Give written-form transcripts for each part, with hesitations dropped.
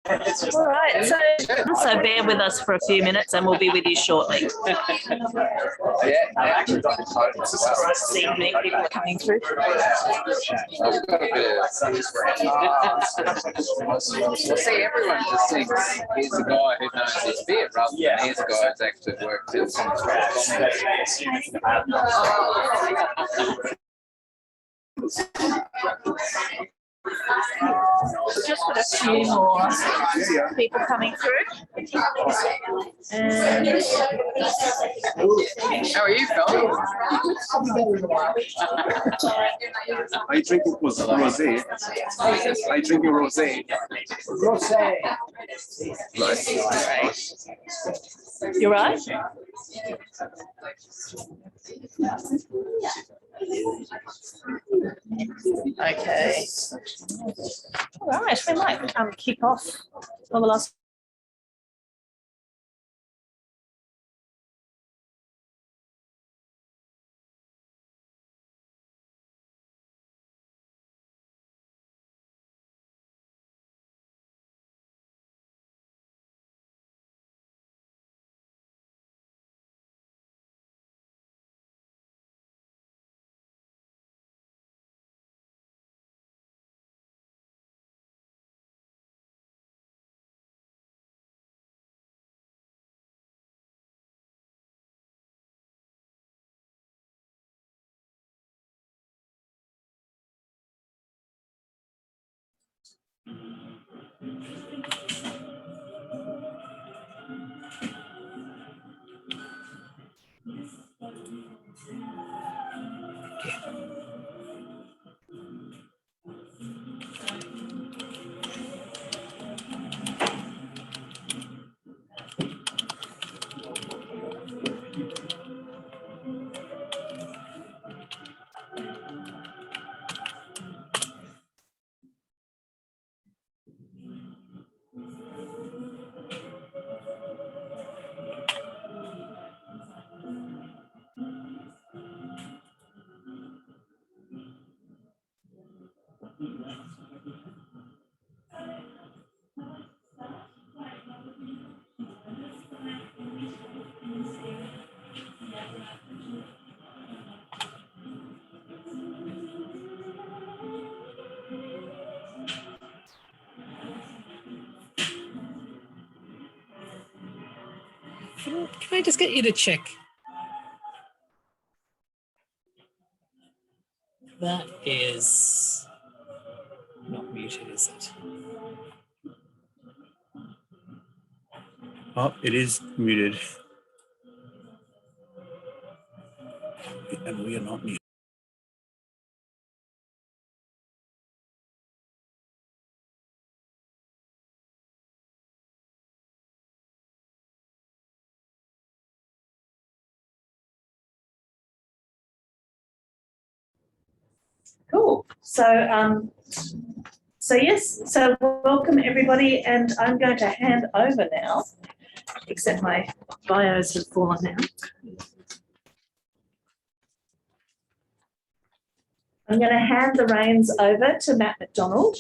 All right, so bear with us for a few minutes and we'll be with you shortly. See how many people are coming through. See, everyone just thinks he's a guy who knows his bit rather than he's a guy who's actually worked in some Just got a few more people coming through. And How are you, fella? I drink rosé. I drink rosé. you're right. Okay. All right, we might kick off on the last. Can I just get you to check? That is not muted, is it? Oh, it is muted. And we are not muted. Cool. So welcome everybody, and I'm going to hand over now, except my bios have fallen now. I'm going to hand the reins over to Matt McDonald.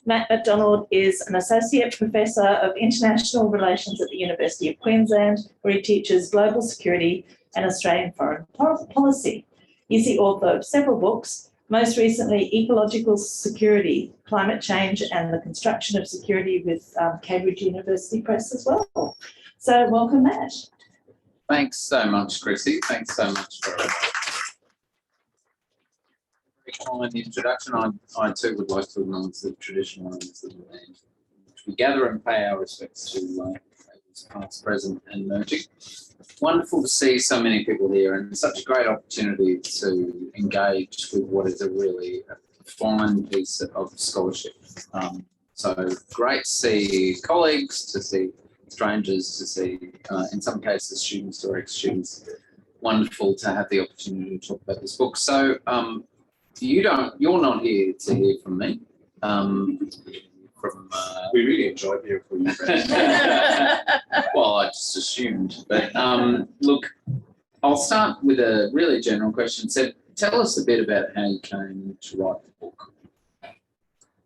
Matt McDonald is an Associate Professor of International Relations at the University of Queensland, where he teaches global security and Australian foreign policy. He's the author of several books, most recently Ecological Security, Climate Change and the Construction of Security with Cambridge University Press as well. So welcome, Matt. Thanks so much, Chrissy. Thanks so much for a kind introduction. I too would like to acknowledge the traditional owners of the land, which we gather and pay our respects to past, present and emerging. Wonderful to see so many people here, and such a great opportunity to engage with what is a really fine piece of scholarship. So great to see colleagues, to see strangers, to see, in some cases, students or ex-students. Wonderful to have the opportunity to talk about this book. So you're not here to hear from me. We really enjoyed hearing from you. Well, I just assumed. But look, I'll start with a really general question. So tell us a bit about how you came to write the book.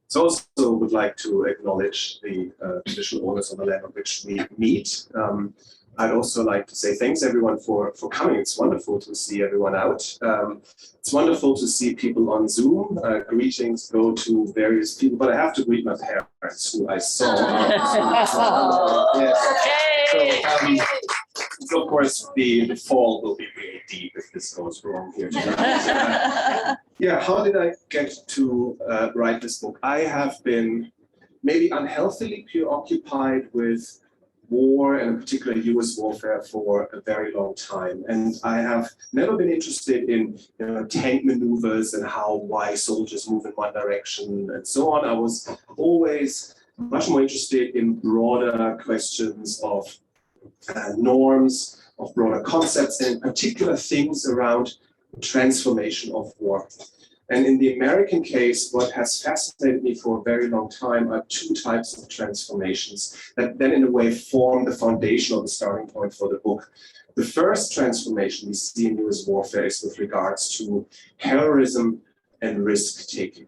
So also would like to acknowledge the traditional owners of the land on which we meet. I'd also like to say thanks everyone for coming. It's wonderful to see everyone out. It's wonderful to see people on Zoom. Greetings go to various people, but I have to greet my parents who I saw. Yes. So of course, the fall will be really deep if this goes wrong here tonight. Yeah, how did I get to write this book? I have been maybe unhealthily preoccupied with war, and in particular US warfare, for a very long time. And I have never been interested in tank maneuvers and why soldiers move in one direction and so on. I was always much more interested in broader questions of norms, of broader concepts, and in particular things around transformation of war. And in the American case, what has fascinated me for a very long time are two types of transformations that then in a way form the foundation or the starting point for the book. The first transformation we see in US warfare is with regards to heroism and risk-taking.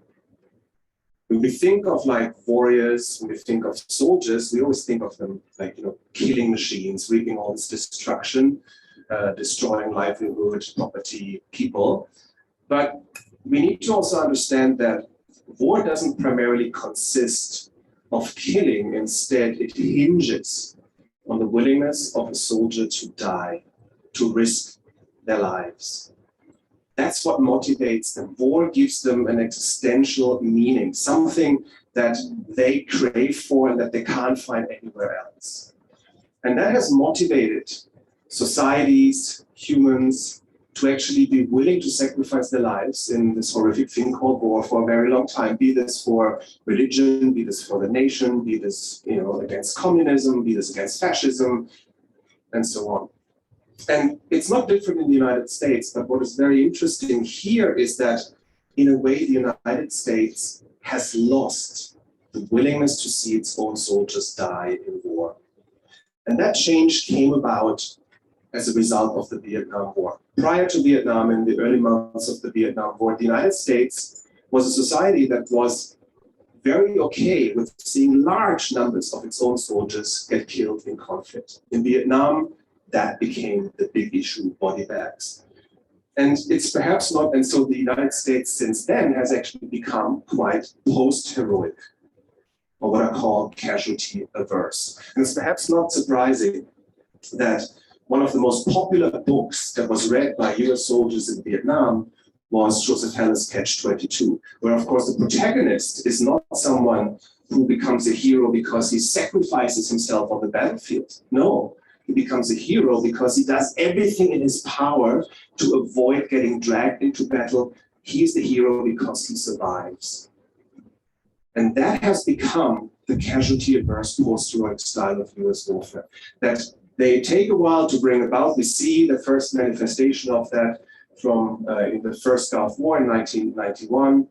When we think of warriors, when we think of soldiers, we always think of them killing machines, reaping all this destruction, destroying livelihood, property, people. But we need to also understand that war doesn't primarily consist of killing. Instead, it hinges on the willingness of a soldier to die, to risk their lives. That's what motivates them. War gives them an existential meaning, something that they crave for and that they can't find anywhere else. And that has motivated societies, humans, to actually be willing to sacrifice their lives in this horrific thing called war for a very long time, be this for religion, be this for the nation, be this against communism, be this against fascism, and so on. And it's not different in the United States, but what is very interesting here is that in a way the United States has lost the willingness to see its own soldiers die in war. And that change came about as a result of the Vietnam War. Prior to Vietnam, in the early months of the Vietnam War, the United States was a society that was very okay with seeing large numbers of its own soldiers get killed in conflict. In Vietnam, that became the big issue, body bags. And it's perhaps not, and so the United States since then has actually become quite post-heroic, or what I call casualty-averse. And it's perhaps not surprising that one of the most popular books that was read by US soldiers in Vietnam was Joseph Heller's Catch-22, where of course the protagonist is not someone who becomes a hero because he sacrifices himself on the battlefield. No, he becomes a hero because he does everything in his power to avoid getting dragged into battle. He is the hero because he survives. And that has become the casualty-averse post-heroic style of US warfare. That they take a while to bring about. We see the first manifestation of that from in the first Gulf War in 1991,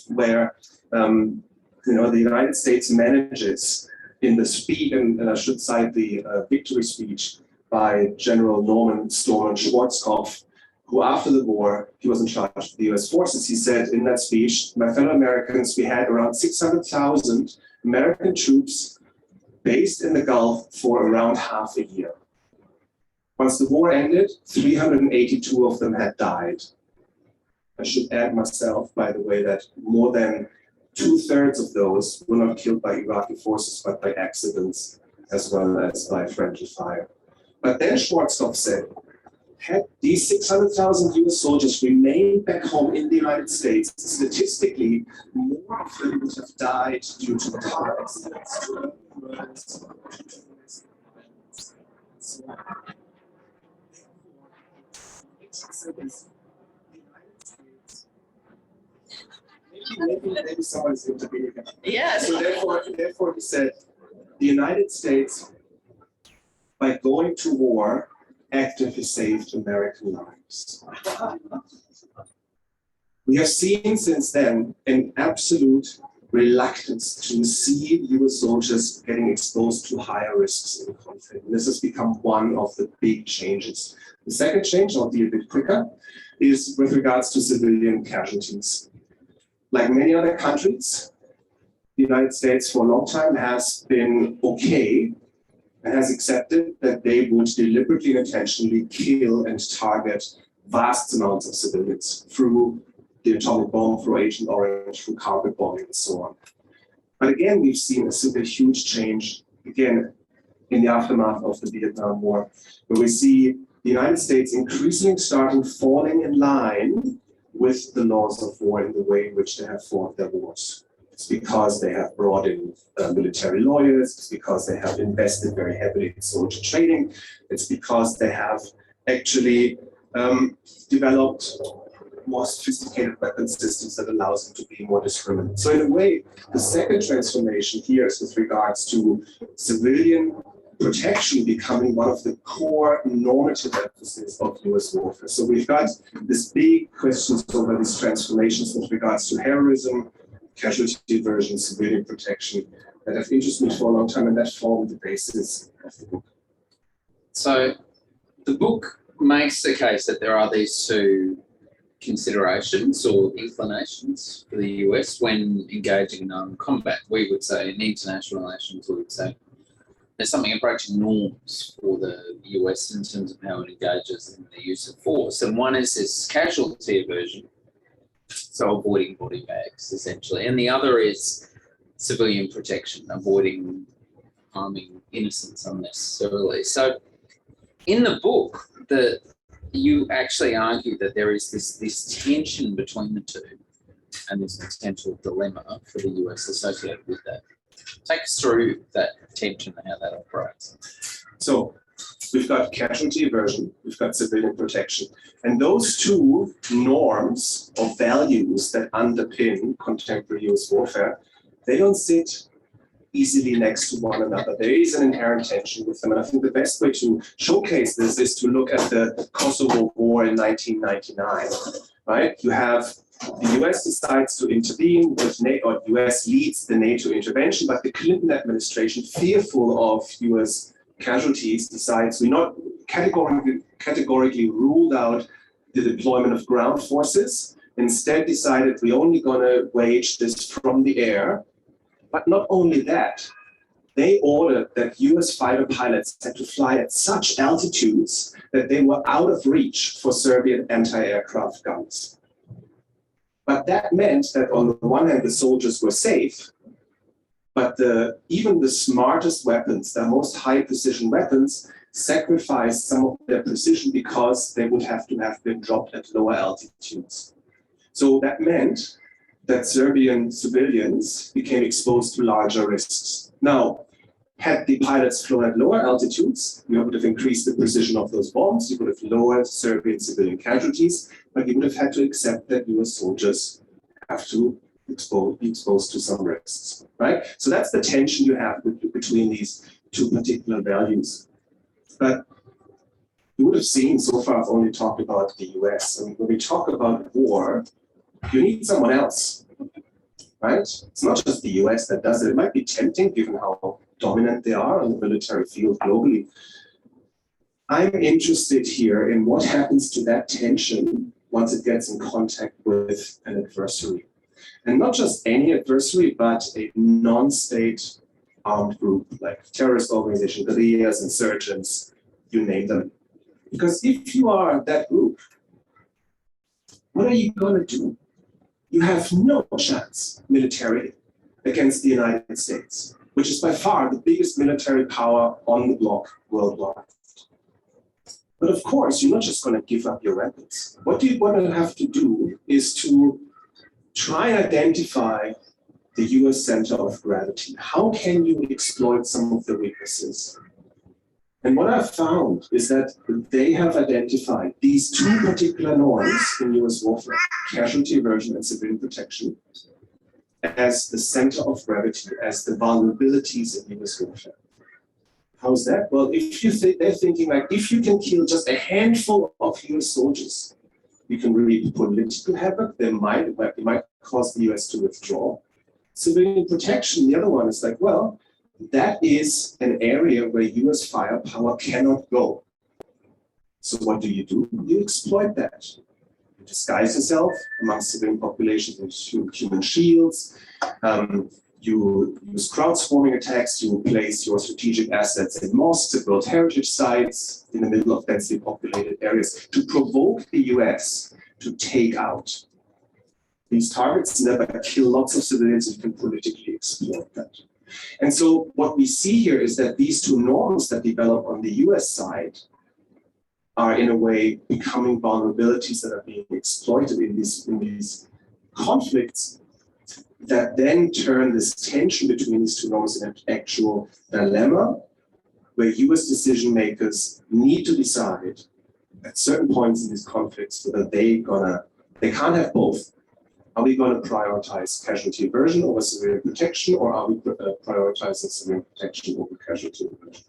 where the United States manages in the speech, and I should cite the victory speech by General Norman Storman Schwarzkopf, who after the war, he was in charge of the US forces. He said in that speech, "My fellow Americans, we had around 600,000 American troops based in the Gulf for around half a year. Once the war ended, 382 of them had died." I should add myself, by the way, that more than 2/3 of those were not killed by Iraqi forces, but by accidents, as well as by friendly fire. But then Schwarzkopf said, had these 600,000 US soldiers remained back home in the United States, statistically, more of them would have died due to car accidents, to earthquakes, to violence. Maybe someone is intervening. Yes. So therefore, he said, the United States, by going to war, actively saved American lives. We have seen since then an absolute reluctance to see US soldiers getting exposed to higher risks in conflict. And this has become one of the big changes The second change, I'll be a bit quicker, is with regards to civilian casualties. Like many other countries, the United States for a long time has been okay and has accepted that they would deliberately and intentionally kill and target vast amounts of civilians through the atomic bomb, through Agent Orange, through carpet bombing, and so on. But again, we've seen a huge change, again, in the aftermath of the Vietnam War, where we see the United States increasingly falling in line with the laws of war in the way in which they have fought their wars. It's because they have brought in military lawyers, it's because they have invested very heavily in soldier training, it's because they have actually developed more sophisticated weapon systems that allows them to be more discriminate. So in a way, the second transformation here is with regards to civilian protection becoming one of the core normative emphasis of US warfare. So we've got this big questions over these transformations with regards to terrorism, casualty aversion, civilian protection that have interested me for a long time, and that formed the basis of the book. So the book makes the case that there are these two considerations or inclinations for the US when engaging in armed combat. We would say in international relations, we would say there's something approaching norms for the US in terms of how it engages in the use of force. And one is this casualty aversion, so avoiding body bags essentially. And the other is civilian protection, avoiding harming innocents unnecessarily. So in the book, you actually argue that there is this tension between the two and this potential dilemma for the US associated with that. Take us through that tension and how that operates. So we've got casualty aversion, we've got civilian protection. And those two norms or values that underpin contemporary US warfare, they don't sit easily next to one another. There is an inherent tension with them. And I think the best way to showcase this is to look at the Kosovo War in 1999, right? You have the US decides to intervene with NATO, or US leads the NATO intervention, but the Clinton administration, fearful of US casualties, decides we not categorically ruled out the deployment of ground forces, instead decided we're only gonna wage this from the air. But not only that, they ordered that US fighter pilots had to fly at such altitudes that they were out of reach for Serbian anti-aircraft guns. But that meant that on the one hand, the soldiers were safe, but even the smartest weapons, the most high precision weapons, sacrificed some of their precision because they would have to have been dropped at lower altitudes. So that meant that Serbian civilians became exposed to larger risks. Now, had the pilots flown at lower altitudes, you would have increased the precision of those bombs, you would have lowered Serbian civilian casualties, but you would have had to accept that US soldiers have to be exposed to some risks, right? So that's the tension you have between these two particular values. But you would have seen, so far I've only talked about the US. I mean, when we talk about war, you need someone else, right? It's not just the US that does it. It might be tempting given how dominant they are on the military field globally. I'm interested here in what happens to that tension once it gets in contact with an adversary. And not just any adversary, but a non-state armed group like terrorist organization, guerrillas, insurgents, you name them. Because if you are that group, what are you going to do? You have no chance militarily against the United States, which is by far the biggest military power on the block worldwide. But of course, you're not just going to give up your weapons. What you want to have to do is to try and identify the US center of gravity. How can you exploit some of the weaknesses? And what I've found is that they have identified these two particular norms in US warfare, casualty aversion and civilian protection, as the center of gravity, as the vulnerabilities in US warfare. How's that? Well, if you think they're thinking like, if you can kill just a handful of US soldiers, you can really political havoc. It might cause the US to withdraw. Civilian protection, the other one is like, well, that is an area where US firepower cannot go. So what do? You exploit that. You disguise yourself amongst civilian populations with human shields. You use crowd-swarming attacks. You place your strategic assets in mosques and World Heritage sites in the middle of densely populated areas to provoke the US to take out these targets, never kill lots of civilians, and you can politically exploit that. And so what we see here is that these two norms that develop on the US side are in a way becoming vulnerabilities that are being exploited in these conflicts that then turn this tension between these two norms into an actual dilemma where US decision makers need to decide at certain points in these conflicts whether they can't have both. Are we going to prioritize casualty aversion over civilian protection, or are we prioritizing civilian protection over casualty aversion?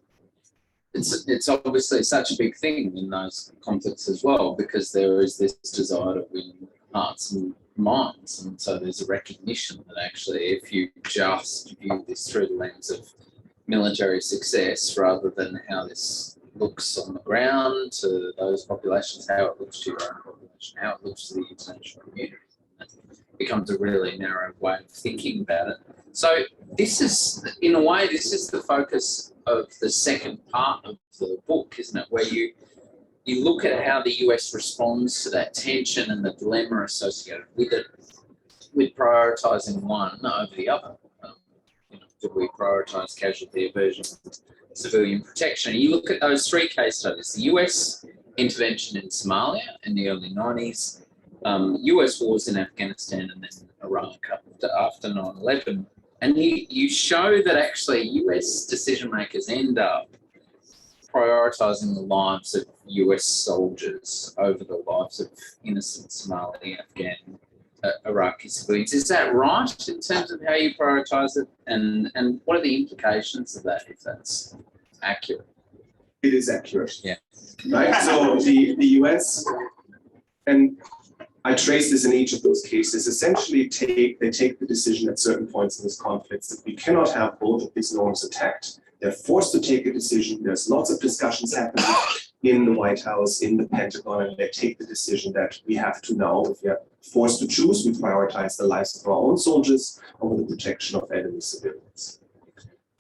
It's obviously such a big thing in those conflicts as well, because there is this desire to win hearts and minds, and so there's a recognition that actually if you just view this through the lens of military success rather than how this looks on the ground to those populations, how it looks to your own population, how it looks to the international community, it becomes a really narrow way of thinking about it. So this is, in a way, this is the focus of the second part of the book, isn't it? Where you look at how the US responds to that tension and the dilemma associated with it, with prioritising one over the other. Do we prioritise casualty aversion, civilian protection? And you look at those three case studies: the US intervention in Somalia in the early 90s, US wars in Afghanistan and then Iraq after 9/11. And you show that actually US decision makers end up prioritising the lives of US soldiers over the lives of innocent Somali, Afghan, Iraqi civilians. Is that right in terms of how you prioritise it? And what are the implications of that if that's accurate? It is accurate. Yeah. Right. So the US, and I trace this in each of those cases, essentially take the decision at certain points in this conflict that we cannot have both of these norms attacked. They're forced to take a decision. There's lots of discussions happening in the White House, in the Pentagon, and they take the decision that we have to now, if we are forced to choose, we prioritize the lives of our own soldiers over the protection of enemy civilians.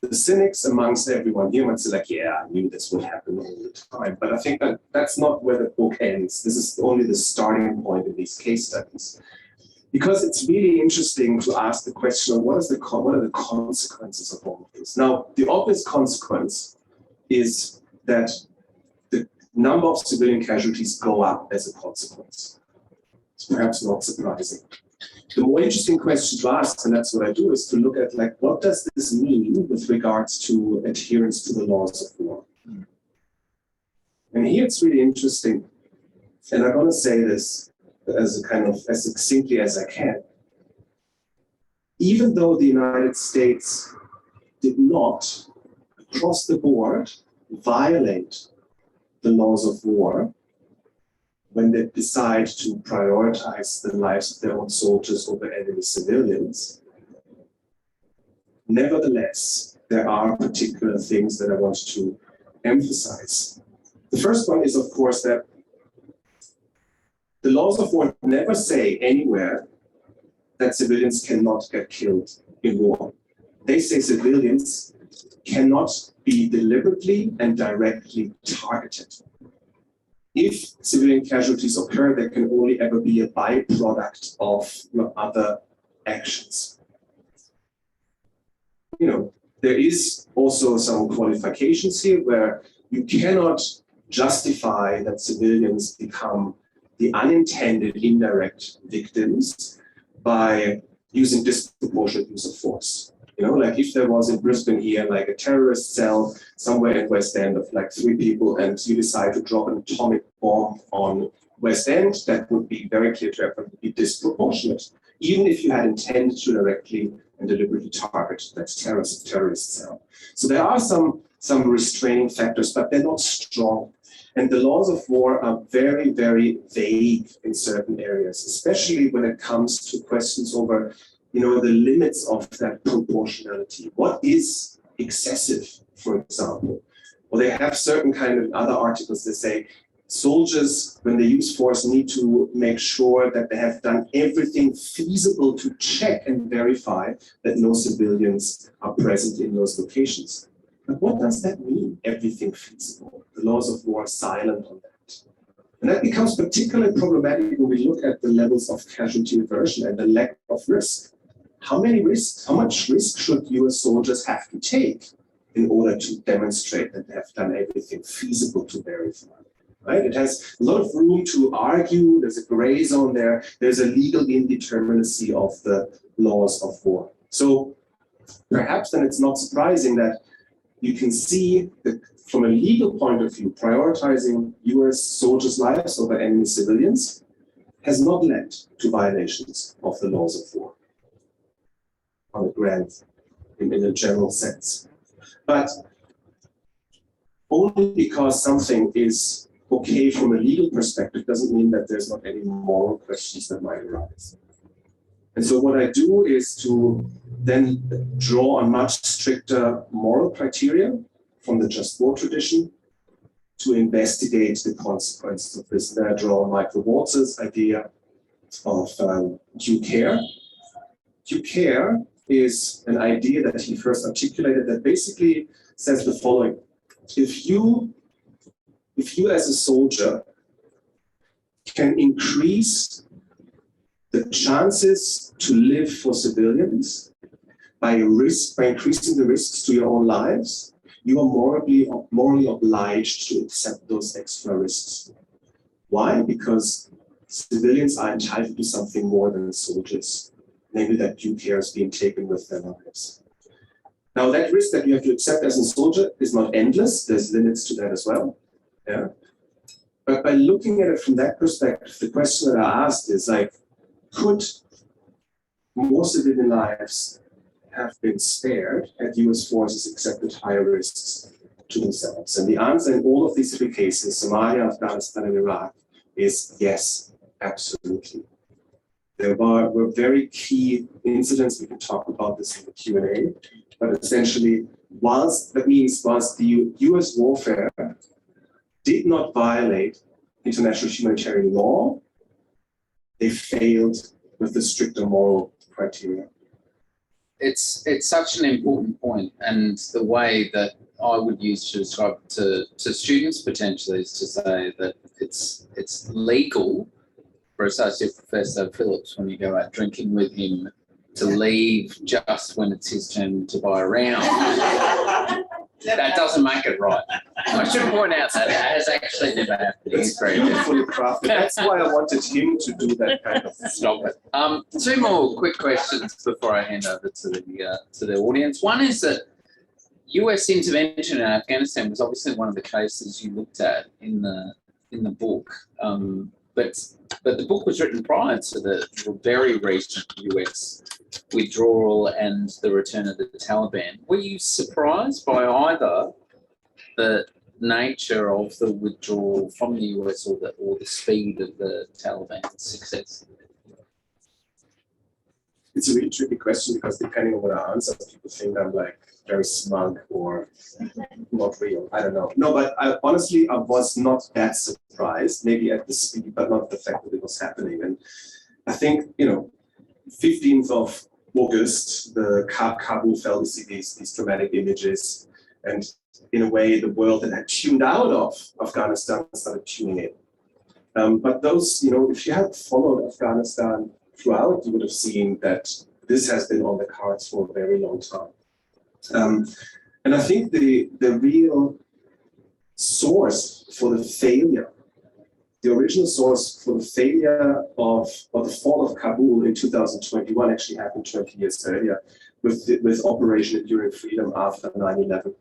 The cynics amongst everyone here might say like, yeah, I knew this would happen all the time. But I think that that's not where the book ends. This is only the starting point in these case studies. Because it's really interesting to ask the question of what are the consequences of all of this? Now, the obvious consequence is that the number of civilian casualties go up as a consequence. It's perhaps not surprising. The more interesting question to ask, and that's what I do, is to look at like, what does this mean with regards to adherence to the laws of war? And here it's really interesting, and I'm going to say this as succinctly as I can. Even though the United States did not, across the board, violate the laws of war, when they decide to prioritize the lives of their own soldiers over enemy civilians, nevertheless, there are particular things that I want to emphasize. The first one is, of course, that the laws of war never say anywhere that civilians cannot get killed in war. They say civilians cannot be deliberately and directly targeted. If civilian casualties occur, they can only ever be a byproduct of other actions. There is also some qualifications here where you cannot justify that civilians become the unintended indirect victims by using disproportionate use of force. Like if there was in Brisbane here, like a terrorist cell somewhere in West End of like 3 people, and you decide to drop an atomic bomb on West End, that would be very clear to everyone to be disproportionate. Even if you had intended to directly and deliberately target that terrorist cell. So there are some restraining factors, but they're not strong. And the laws of war are very, very vague in certain areas, especially when it comes to questions over the limits of that proportionality. What is excessive, for example? Well, they have certain kind of other articles that say soldiers, when they use force, need to make sure that they have done everything feasible to check and verify that no civilians are present in those locations. But what does that mean, everything feasible? The laws of war are silent on that. And that becomes particularly problematic when we look at the levels of casualty aversion and the lack of risk. How much risk should US soldiers have to take in order to demonstrate that they have done everything feasible to verify? Right? It has a lot of room to argue. There's a gray zone there. There's a legal indeterminacy of the laws of war. So perhaps then it's not surprising that you can see that from a legal point of view, prioritizing US soldiers' lives over enemy civilians has not led to violations of the laws of war on a grand, in a general sense. But only because something is okay from a legal perspective doesn't mean that there's not any moral questions that might arise. And so what I do is to then draw on much stricter moral criteria from the just war tradition to investigate the consequences of this. Then I draw on Michael Waltz's idea of due care. Due care is an idea that he first articulated that basically says the following. If you as a soldier can increase the chances to live for civilians by increasing the risks to your own lives, you are morally obliged to accept those extra risks. Why? Because civilians are entitled to something more than soldiers, namely that due care is being taken with their lives. Now, that risk that you have to accept as a soldier is not endless. There's limits to that as well. Yeah. But by looking at it from that perspective, the question that I asked is like, could more civilian lives have been spared had US forces accepted higher risks to themselves? And the answer in all of these three cases, Somalia, Afghanistan, and Iraq, is yes, absolutely. There were very key incidents. We can talk about this in the Q&A, but essentially, whilst the US warfare did not violate international humanitarian law, they failed with the stricter moral criteria. It's such an important point, and the way that I would use to describe to students potentially is to say that it's legal for Associate Professor Phillips, when you go out drinking with him, to leave just when it's his turn to buy a round. That doesn't make it right. I should point out that it has actually never happened. It's very beautifully crafted. That's why I wanted him to do that kind of stop it. Two more quick questions before I hand over to the audience. One is that US intervention in Afghanistan was obviously one of the cases you looked at in the book. But the book was written prior to the very recent US withdrawal and the return of the Taliban. Were you surprised by either the nature of the withdrawal from the US or the speed of the Taliban's success? It's a really tricky question because depending on what I answer, people think I'm like very smug or not real. I don't know. No, but I was not that surprised, maybe at the speed, but not the fact that it was happening. And I think, 15th of August, the Kabul fell to see these dramatic images. And in a way, the world that had tuned out of Afghanistan started tuning in. But those, if you had followed Afghanistan throughout, you would have seen that this has been on the cards for a very long time. And I think the real source for the failure, the original source for the failure of the fall of Kabul in 2021 actually happened 20 years earlier with Operation Enduring Freedom after 9/11,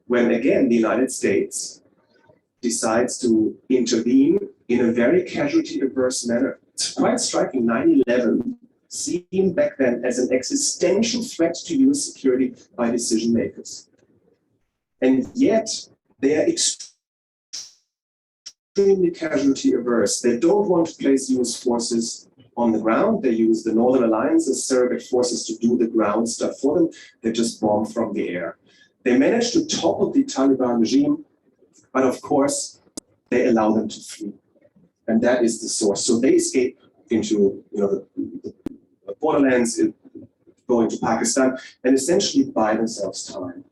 when again the United States decides to intervene in a very casualty-averse manner. It's quite striking. 9/11 seen back then as an existential threat to US security by decision makers. And yet they are extremely casualty averse. They don't want to place US forces on the ground. They use the Northern Alliance as surrogate forces to do the ground stuff for them. They just bomb from the air. They managed to topple the Taliban regime, but of course, they allow them to flee. And that is the source. So they escape into the borderlands, go into Pakistan, and essentially buy themselves time.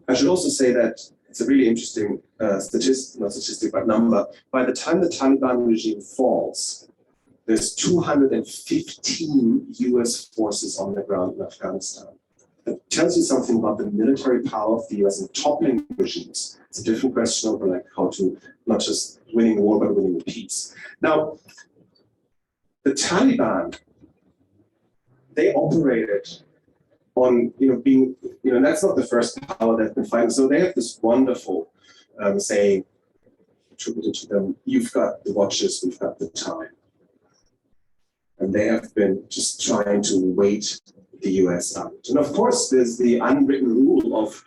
I should also say that it's a really interesting number. By the time the Taliban regime falls, there's 215 US forces on the ground in Afghanistan. That tells you something about the military power of the US in toppling regimes. It's a different question over like how to not just winning the war, but winning the peace. Now, the Taliban, they operated on, being, that's not the first power they've been fighting. So they have this wonderful saying attributed to them, you've got the watches, we've got the time. And they have been just trying to wait the US out. And of course, there's the unwritten rule of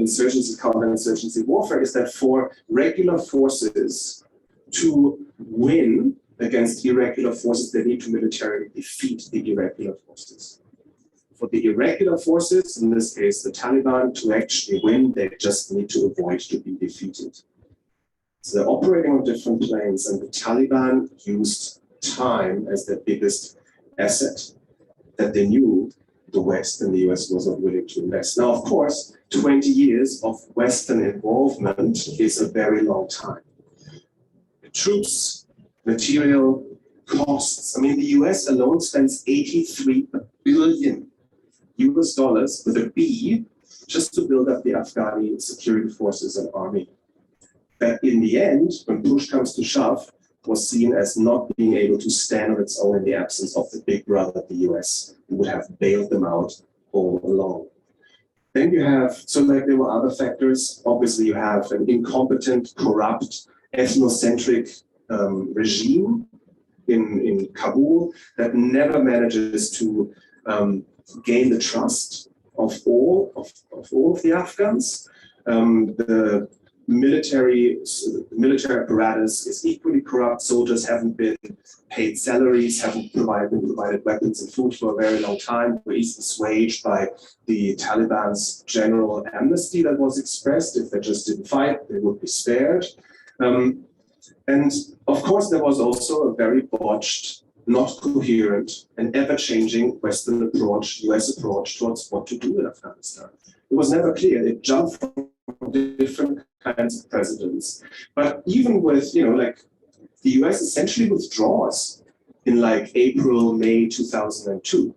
insurgency, counterinsurgency warfare is that for regular forces to win against irregular forces, they need to militarily defeat the irregular forces. For the irregular forces, in this case the Taliban, to actually win, they just need to avoid to be defeated. So they're operating on different planes, and the Taliban used time as their biggest asset that they knew the West and the US was not willing to invest. Now, of course, 20 years of Western involvement is a very long time. The troops, material, costs. I mean, the US alone spends $83 billion US dollars with a B just to build up the Afghani security forces and army. That in the end, when push comes to shove, was seen as not being able to stand on its own in the absence of the big brother, the US, who would have bailed them out all along. Then you have, so like there were other factors. Obviously, you have an incompetent, corrupt, ethnocentric regime in Kabul that never manages to gain the trust of all of the Afghans. The military apparatus is equally corrupt. Soldiers haven't been paid salaries, haven't been provided weapons and food for a very long time. Were easily assuaged by the Taliban's general amnesty that was expressed. If they just didn't fight, they would be spared. And of course, there was also a very botched, not coherent, and ever-changing Western approach, US approach towards what to do in Afghanistan. It was never clear. It jumped from different kinds of presidents. But even with, like the US essentially withdraws in like April, May 2002.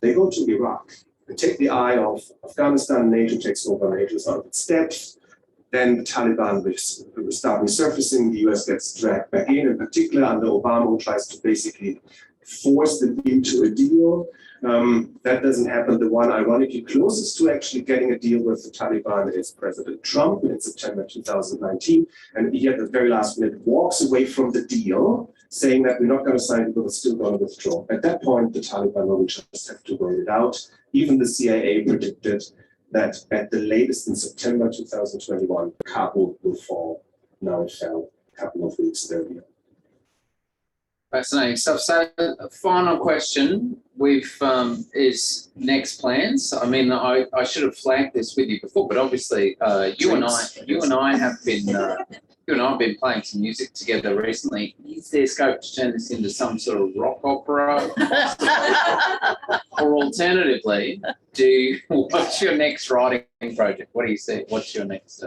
They go to Iraq. They take the eye off Afghanistan. NATO takes over. NATO is out of its steps. Then the Taliban will start resurfacing. The US gets dragged back in particular under Obama, who tries to basically force them into a deal. That doesn't happen. The one ironically closest to actually getting a deal with the Taliban is President Trump in September 2019. And he at the very last minute walks away from the deal, saying that we're not going to sign it, but we're still going to withdraw. At that point, the Taliban will just have to wait it out. Even the CIA predicted that at the latest in September 2021, Kabul will fall. Now it fell a couple of weeks earlier. Fascinating stuff. So, final question is next plans. I mean, I should have flagged this with you before, but obviously, you and I have been playing some music together recently. Is there scope to turn this into some sort of rock opera? Or alternatively, what's your next writing project? What do you see? What's your next?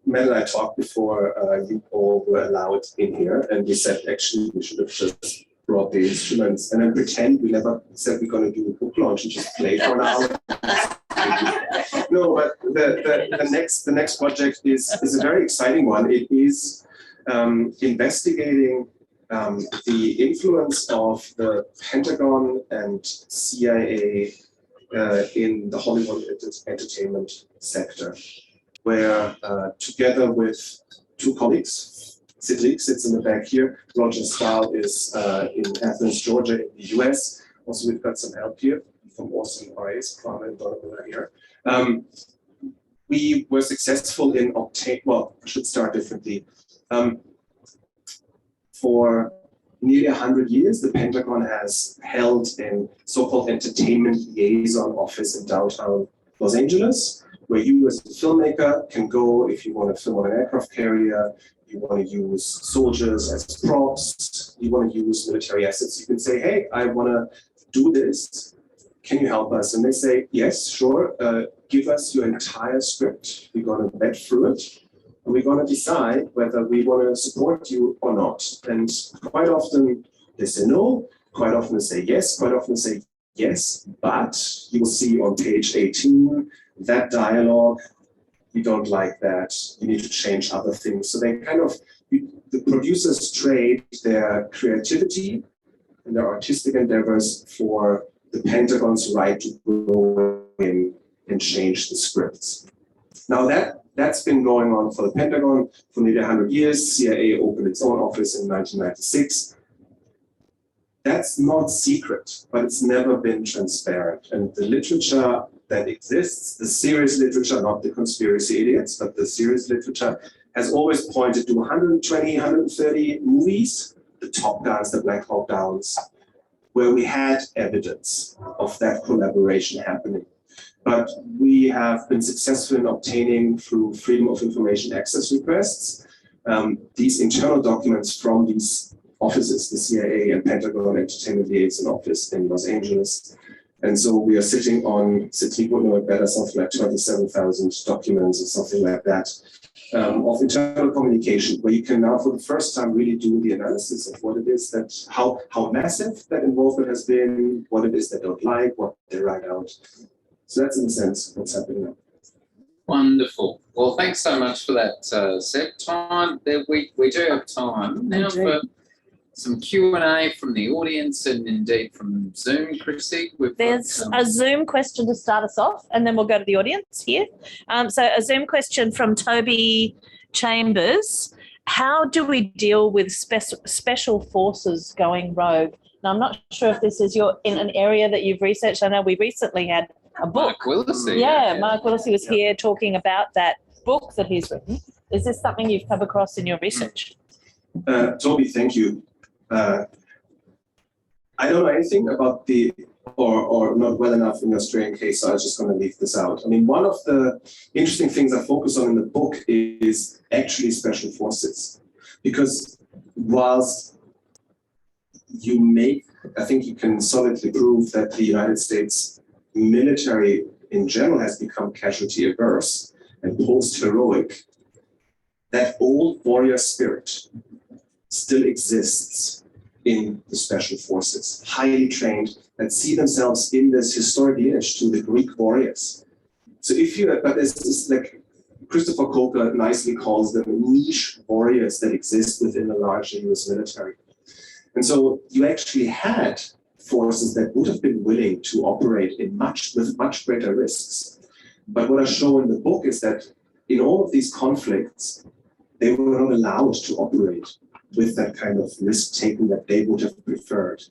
Matt and I talked before you all were allowed in here, and we said actually we should have just brought the instruments and then pretend we never said we're going to do a book launch and just play for an hour. No, but the next project is a very exciting one. It is investigating the influence of the Pentagon and CIA in the Hollywood entertainment sector, where together with two colleagues, Sidlik sits in the back here, Roger Stahl is in Athens, Georgia in the US. Also, we've got some help here from awesome RAs, Kwame and Donovan are here. We were successful in I should start differently. For nearly 100 years, the Pentagon has held a so-called entertainment liaison office in downtown Los Angeles, where you as a filmmaker can go, if you want to film on an aircraft carrier, you want to use soldiers as props, you want to use military assets, you can say, hey, I want to do this. Can you help us? And they say, yes, sure. Give us your entire script. We're going to vet through it. And we're going to decide whether we want to support you or not. And quite often they say no. Quite often they say yes. Quite often they say yes. But you will see on page 18, that dialogue, we don't like that. You need to change other things. So they kind of, the producers trade their creativity and their artistic endeavors for the Pentagon's right to go in and change the scripts. Now that's been going on for the Pentagon for nearly 100 years. CIA opened its own office in 1996. That's not secret, but it's never been transparent. And the literature that exists, the serious literature, not the conspiracy idiots, but the serious literature, has always pointed to 120, 130 movies, the Top Guns, the Black Hawk Downs, where we had evidence of that collaboration happening. But we have been successful in obtaining, through Freedom of Information access requests, these internal documents from these offices, the CIA and Pentagon Entertainment Liaison Office in Los Angeles. And so we are sitting on, Citi would know it better, something like 27,000 documents or something like that, of internal communication, where you can now for the first time really do the analysis of what it is that, how massive that involvement has been, what it is they don't like, what they write out. So that's in a sense what's happening now. Wonderful. Well, thanks so much for that, Seb. We do have time now for some Q&A from the audience and indeed from Zoom, Chrissy. There's a Zoom question to start us off, and then we'll go to the audience here. So a Zoom question from Toby Chambers. How do we deal with special forces going rogue? Now, I'm not sure if this is in an area that you've researched. I know we recently had a book. Mark Willesee. Yeah, Mark Willesee was here talking about that book that he's written. Is this something you've come across in your research? Toby, thank you. I don't know anything about or not well enough in the Australian case, so I was just going to leave this out. I mean, one of the interesting things I focus on in the book is actually special forces. Because whilst I think you can solidly prove that the United States military in general has become casualty averse and post-heroic, that old warrior spirit still exists in the special forces, highly trained, that see themselves in this historic lineage to the Greek warriors. So but it's like Christopher Coker nicely calls them niche warriors that exist within the larger US military. And so you actually had forces that would have been willing to operate with much greater risks. But what I show in the book is that in all of these conflicts, they were not allowed to operate with that kind of risk-taking that they would have preferred.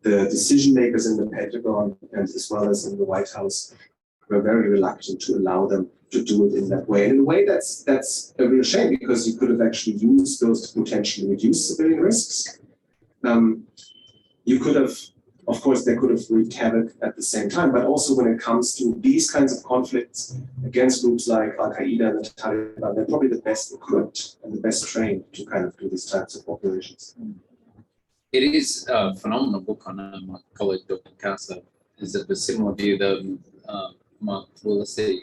The decision makers in the Pentagon and as well as in the White House were very reluctant to allow them to do it in that way. And in a way, that's a real shame, because you could have actually used those to potentially reduce civilian risks. You could have, of course, they could have wreaked havoc at the same time, but also when it comes to these kinds of conflicts against groups like Al-Qaeda and the Taliban, they're probably the best equipped and the best trained to kind of do these types of operations. It is a phenomenal book. I know my colleague, Dr. Casa, is of a similar view. The Mark Willesee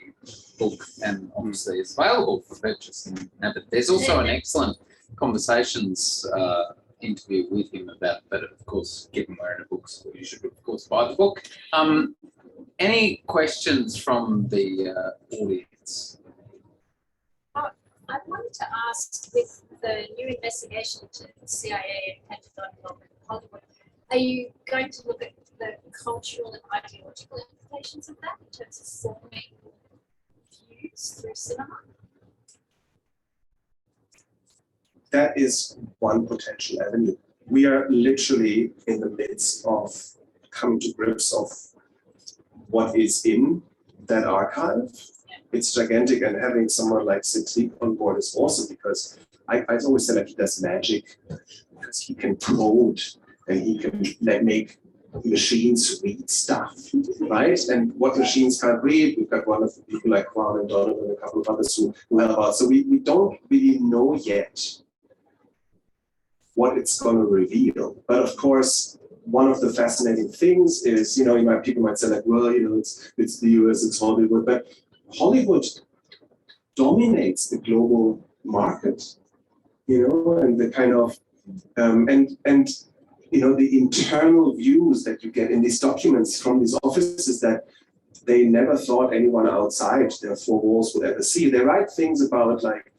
book, and obviously it's available for purchase. And there's also an excellent conversations interview with him about, but of course, given we're in a bookstore, you should of course buy the book. Any questions from the audience? I wanted to ask, with the new investigation into the CIA and Pentagon involvement in Hollywood, are you going to look at the cultural and ideological implications of that in terms of forming views through cinema? That is one potential avenue. We are literally in the midst of coming to grips of what is in that archive. It's gigantic, and having someone like Citi on board is awesome, because I always said that he does magic, because he can code and he can make machines read stuff, right? And what machines can't read, we've got one of the people like Juan and Donald and a couple of others who help out. So we don't really know yet what it's going to reveal. But of course, one of the fascinating things is, people might say like, well, it's the US, it's Hollywood, but Hollywood dominates the global market, and the kind of, the internal views that you get in these documents from these offices that they never thought anyone outside their four walls would ever see. They write things about like,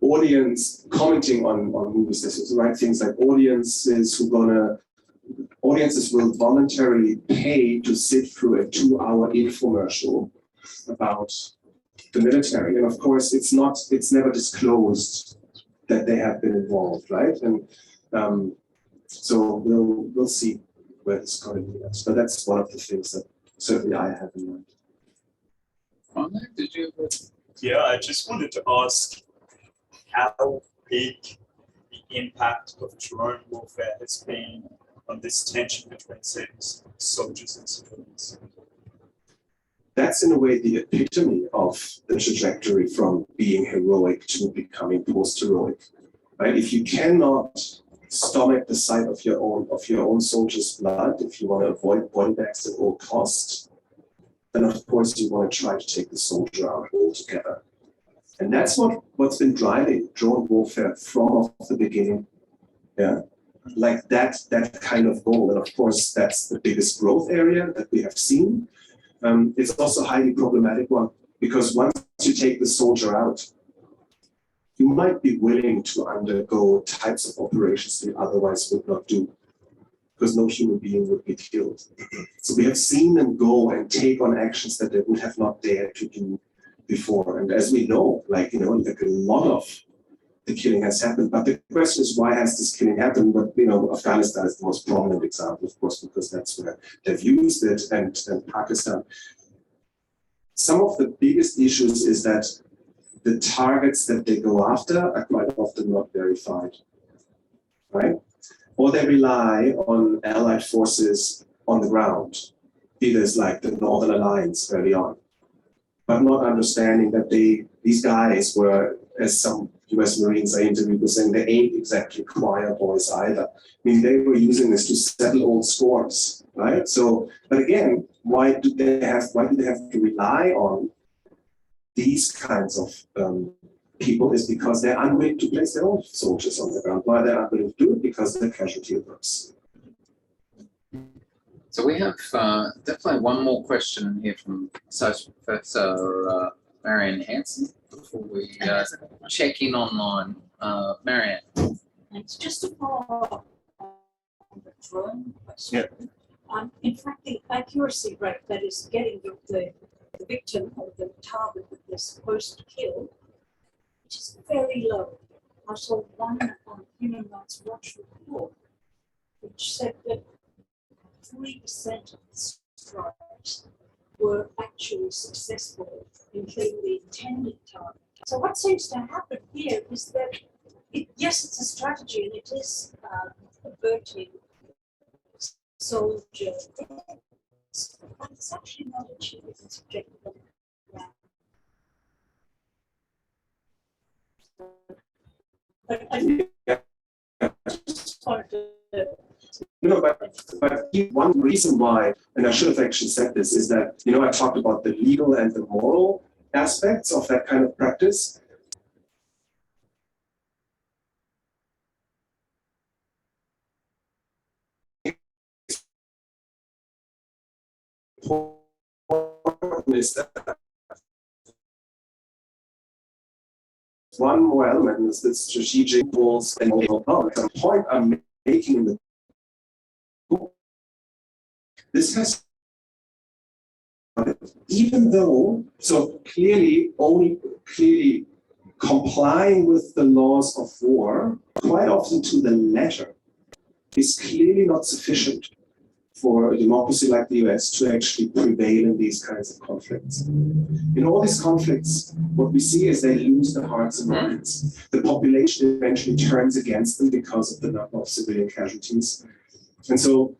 audience commenting on movies. They write things like audiences will voluntarily pay to sit through a 2-hour infomercial about the military. And of course, it's never disclosed that they have been involved, right? And so we'll see where this is going to lead us. But that's one of the things that certainly I have in mind. Conrad, did you? Yeah, I just wanted to ask how big the impact of drone warfare has been on this tension between, say, soldiers and civilians. That's in a way the epitome of the trajectory from being heroic to becoming post-heroic, right? If you cannot stomach the sight of your own soldiers' blood, if you want to avoid body bags at all costs, then of course you want to try to take the soldier out altogether. And that's what's been driving drone warfare from the beginning. Yeah, like that kind of goal. And of course, that's the biggest growth area that we have seen. It's also a highly problematic one, because once you take the soldier out, you might be willing to undergo types of operations you otherwise would not do, because no human being would be killed. So we have seen them go and take on actions that they would have not dared to do before. And as we know, like a lot of the killing has happened. But the question is, why has this killing happened? But Afghanistan is the most prominent example, of course, because that's where they've used it, and Pakistan. Some of the biggest issues is that the targets that they go after are quite often not verified, right? Or they rely on allied forces on the ground, either as like the Northern Alliance early on, but not understanding that these guys were, as some US Marines I interviewed were saying, they ain't exactly choir boys either. I mean, they were using this to settle old scores, right? So, but again, why do they have to rely on these kinds of people? Is because they're unwilling to place their own soldiers on the ground. Why they're unwilling to do it? Because they're casualty averse. So we have definitely one more question here from Associate Professor Marianne Hansen before we check in online. Marianne. It's just a follow-up on the drone question. Yeah. In fact, the accuracy rate, that is getting the victim or the target that they're supposed to kill, which is very low. I saw one on Human Rights Watch report which said that 3% of the strikes were actually successful in killing the intended target. So what seems to happen here is that, yes, it's a strategy and it is averting soldier deaths, but it's actually not achieving its objective. But I just wanted to but one reason why, and I should have actually said this, is that, I talked about the legal and the moral aspects of that kind of practice. Is that one more element is the strategic goals and the point I'm making in the book. This has, even though, so clearly complying with the laws of war, quite often to the letter, is clearly not sufficient for a democracy like the US to actually prevail in these kinds of conflicts. In all these conflicts, what we see is they lose their hearts and minds. The population eventually turns against them because of the number of civilian casualties. And so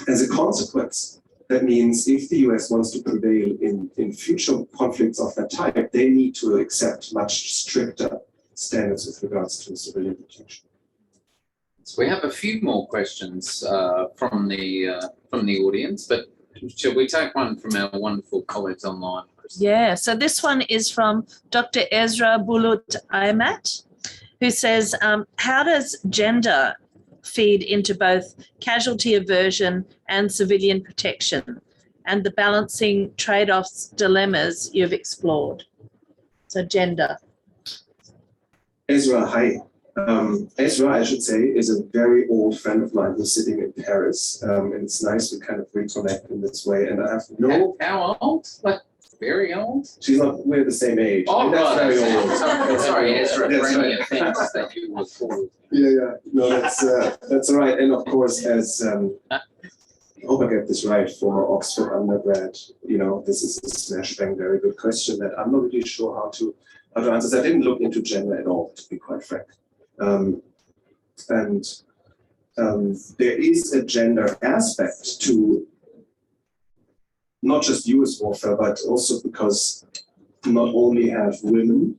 As a consequence, that means if the US wants to prevail in future conflicts of that type, they need to accept much stricter standards with regards to civilian protection. So we have a few more questions from the audience, but shall we take one from our wonderful colleagues online? Yeah, so this one is from Dr. Ezra Bulut Aymat, who says, how does gender feed into both casualty aversion and civilian protection, and the balancing trade-offs dilemmas you've explored? So gender. Ezra, hi. Ezra, I should say, is a very old friend of mine who's sitting in Paris, and it's nice to kind of reconnect in this way. And I have no... How old? Like very old? She's not, we're the same age. Oh, that's right. very old. Sorry, Ezra, That's for any right. offence that you were called. Yeah. No, that's all right. And of course, as I hope I get this right, former Oxford undergrad, this is a smash bang very good question that I'm not really sure how to answer. So I didn't look into gender at all, to be quite frank. There is a gender aspect to not just US warfare, but also because not only have women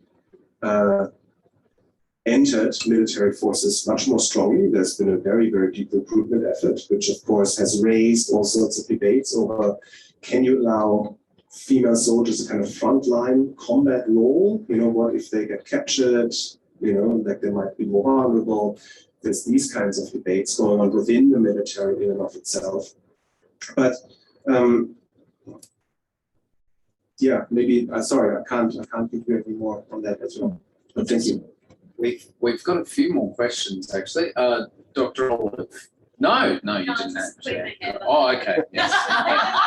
entered military forces much more strongly. There's been a very, very deep recruitment effort, which of course has raised all sorts of debates over, can you allow female soldiers a kind of frontline combat role? What if they get captured? Like they might be more vulnerable. There's these kinds of debates going on within the military in and of itself. But maybe, sorry, I can't give you any more on that as well. But thank you. We've got a few more questions actually. Dr. Olive. No, you didn't actually. Oh, okay. Yes.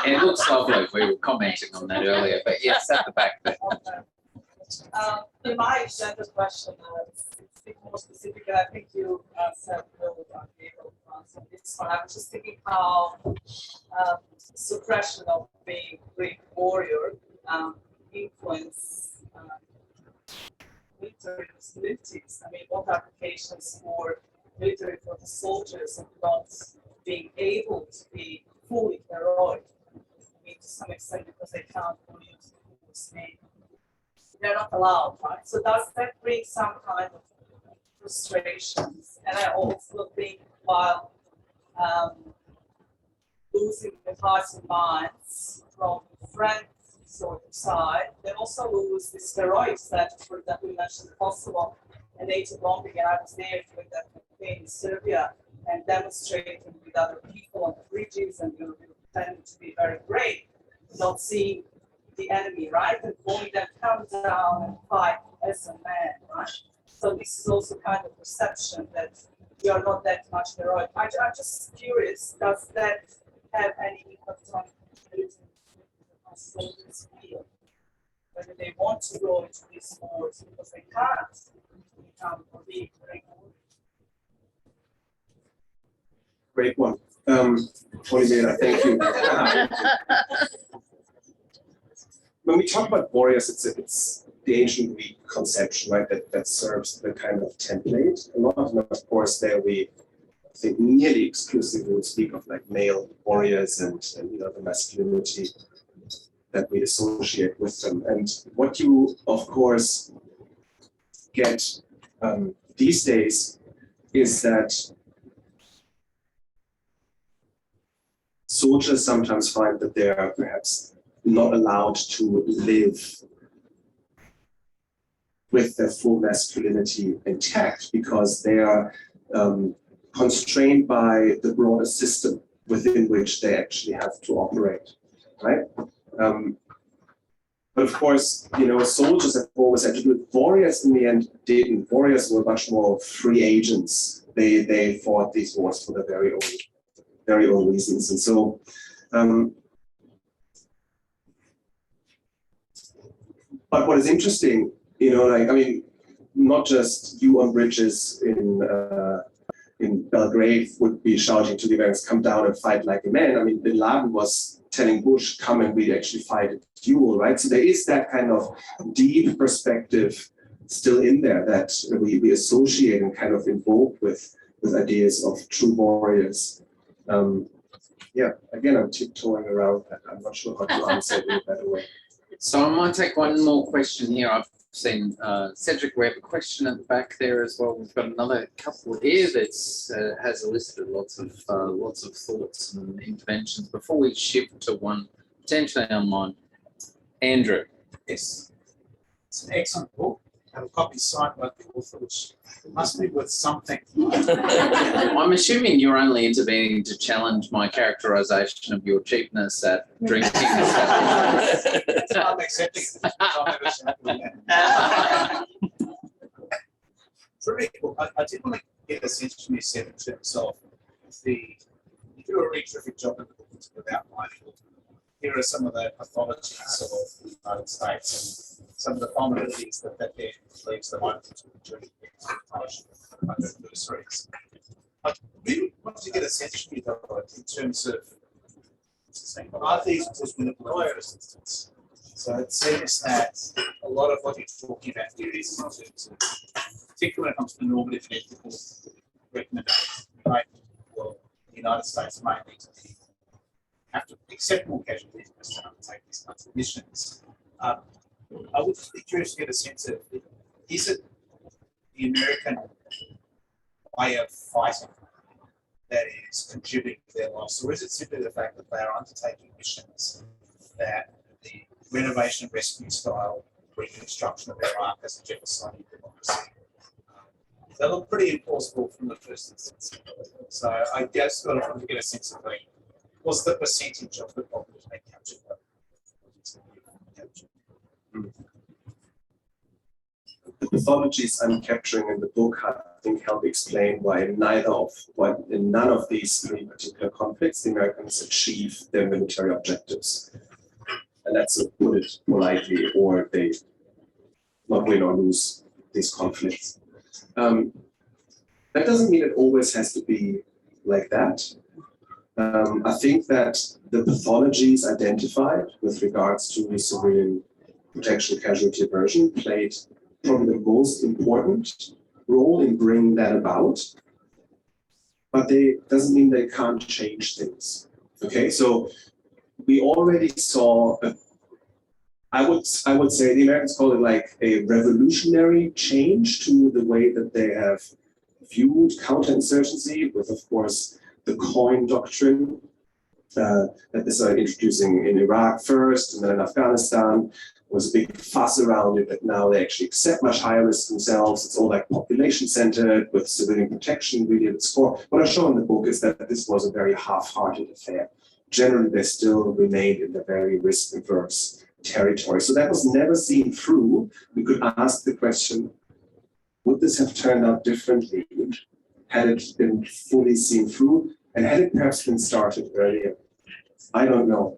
It looks lovely. We were commenting on that earlier, but yes, at the back there. In my gender question, it's a bit more specific, and I think you said will be able to answer this one. I was just thinking how suppression of being Greek warrior influence military possibilities. I mean, what applications for military for the soldiers and not being able to be fully heroic? I mean, to some extent, because they can't use the name. They're not allowed, right? So does that bring some kind of frustrations? And I also think while losing the hearts and minds from friends sort of side, they also lose this heroics that, for example, you mentioned Kosovo and NATO bombing, and I was there during that campaign in Serbia and demonstrating with other people on the bridges, and pretending to be very brave, not seeing the enemy, right? And only then come down and fight as a man, right? So this is also kind of perception that you are not that much heroic. I'm just curious, does that have any impact on soldiers feel? Whether they want to go into these wars because they can't become or be very good. Great one. Olivier, thank you. When we talk about warriors, it's the ancient Greek conception, right? That serves the kind of template. A lot of them, of course, there we I think nearly exclusively would speak of like male warriors and the masculinity that we associate with them. And what you, of course, get these days is that soldiers sometimes find that they are perhaps not allowed to live with their full masculinity intact because they are constrained by the broader system within which they actually have to operate, right? But of course, soldiers have always had to do it. Warriors in the end didn't. Warriors were much more free agents. They fought these wars for their very own reasons. And so but what is interesting, not just you on bridges in Belgrade would be shouting to the Americans, come down and fight like a man. Bin Laden was telling Bush, come and we actually fight a duel, right? So there is that kind of deep perspective still in there that we associate and kind of invoke with ideas of true warriors. yeah, again, I'm tiptoeing around that. I'm not sure how to answer it in a better way. So I might take one more question here. I've seen Cedric, we have a question at the back there as well. We've got another couple here that's has elicited lots of thoughts and interventions. Before we shift to one potentially online, Andrew. Yes, it's an excellent book. I have a copy signed by the author, which must be worth something. I'm assuming you're only intervening to challenge my characterisation of your cheapness at drinking. I'm accepting it. I'll have a chat with that. Terrific book. I did want to get a sense from you, Seb, in terms of you do a really terrific job in the book of outlining. Here are some of the pathologies of the United States and some of the vulnerabilities that there leaves them open to during the exploitation of adversaries. I really wanted to get a sense from you, though, in terms of are these tools manipulated, for instance? So it seems that a lot of what you're talking about here is in terms of, particularly when it comes to normative and ethical recommendations, right? Well, the United States may need to be have to accept more casualties to undertake these kinds of missions. I would just be curious to get a sense of, is it the American way of fighting that is contributing to their loss, or is it simply the fact that they are undertaking missions that the renovation rescue style reconstruction of Iraq as a genocidal democracy, they look pretty implausible from the first instance. So I guess I wanted to get a sense of what's the percentage of the problems they capture? The pathologies I'm capturing in the book, I think, help explain why in none of these three particular conflicts the Americans achieve their military objectives. And that's to put it politely, or they not win or lose these conflicts. That doesn't mean it always has to be like that. I think that the pathologies identified with regards to civilian protection casualty aversion played probably the most important role in bringing that about, but they doesn't mean they can't change things. Okay, so we already saw I would say the Americans call it like a revolutionary change to the way that they have viewed counterinsurgency, with, of course, the coin doctrine that they started introducing in Iraq first, and then in Afghanistan. There was a big fuss around it that now they actually accept much higher risk themselves. It's all like population-centered with civilian protection really at its core. What I show in the book is that this was a very half-hearted affair. Generally, they still remained in the very risk-averse territory. So that was never seen through. We could ask the question, would this have turned out differently had it been fully seen through, and had it perhaps been started earlier? I don't know.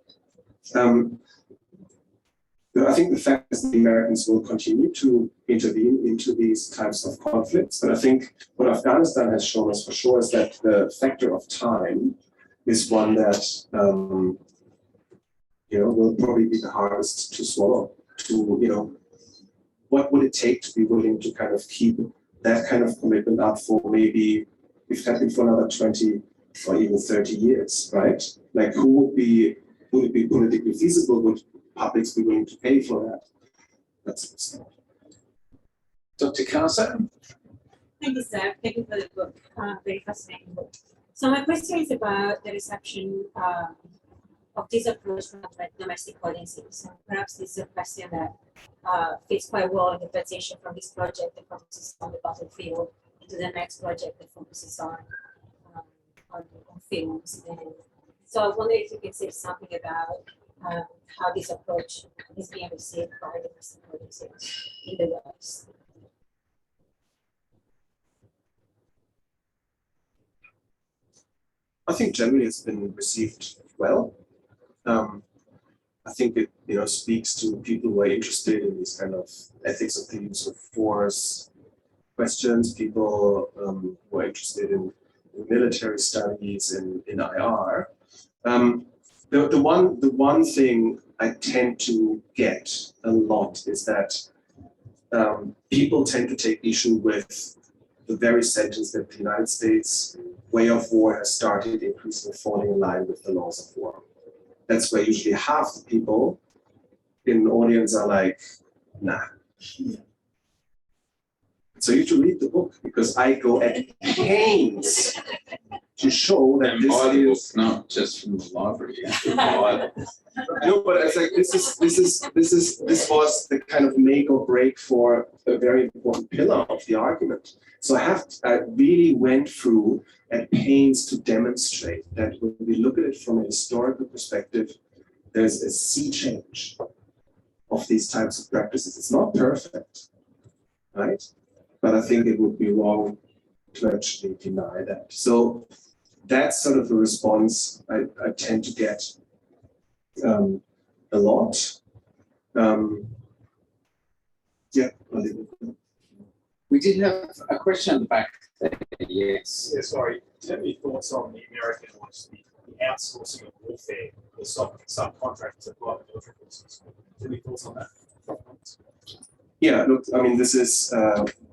I think the fact is the Americans will continue to intervene into these types of conflicts, but I think what Afghanistan has shown us for sure is that the factor of time is one that will probably be the hardest to swallow. What would it take to be willing to kind of keep that kind of commitment up for maybe, if that be for another 20 or even 30 years, right? Like, would it be politically feasible? Would publics be willing to pay for that? That's Dr. Carso? Thank you, Seb. Thank you for the book. Very fascinating book. So my question is about the reception of this approach from domestic audiences. And perhaps this is a question that fits quite well in the transition from this project that focuses on the battlefield to the next project that focuses on films. And so I wonder if you can say something about how this approach is being received by domestic audiences in the West. I think generally it's been received well. I think it speaks to people who are interested in these kind of ethics of the use of force questions, people who are interested in military studies in IR. The one thing I tend to get a lot is that people tend to take issue with the very sentence that the United States way of war has started increasingly falling in line with the laws of war. That's where usually half the people in the audience are like, nah. So you have to read the book, because I go at pains to show that And this buy the book, is not just from the library. no, but it's like this was the kind of make or break for a very important pillar of the argument. So I really went through at pains to demonstrate that when we look at it from a historical perspective, there's a sea change of these types of practices. It's not perfect, right? But I think it would be wrong to actually deny that. So that's sort of the response I tend to get a lot. Yeah. We did have a question at the back there, yes. Yeah, sorry. Do you have any thoughts on the American ones, the outsourcing of warfare, the subcontractors of private military forces? Do you have any thoughts on that? Yeah, look, I mean, this is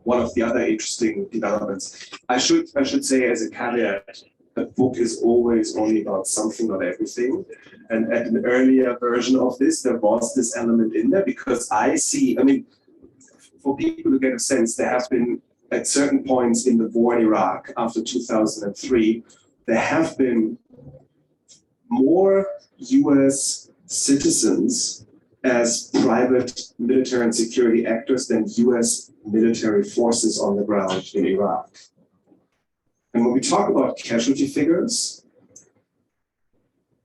one of the other interesting developments. I should say as a caveat, a book is always only about something, not everything. And at an earlier version of this, there was this element in there, because I see, I mean, for people to get a sense, there have been, at certain points in the war in Iraq after 2003, there have been more US citizens as private military and security actors than US military forces on the ground in Iraq. And when we talk about casualty figures,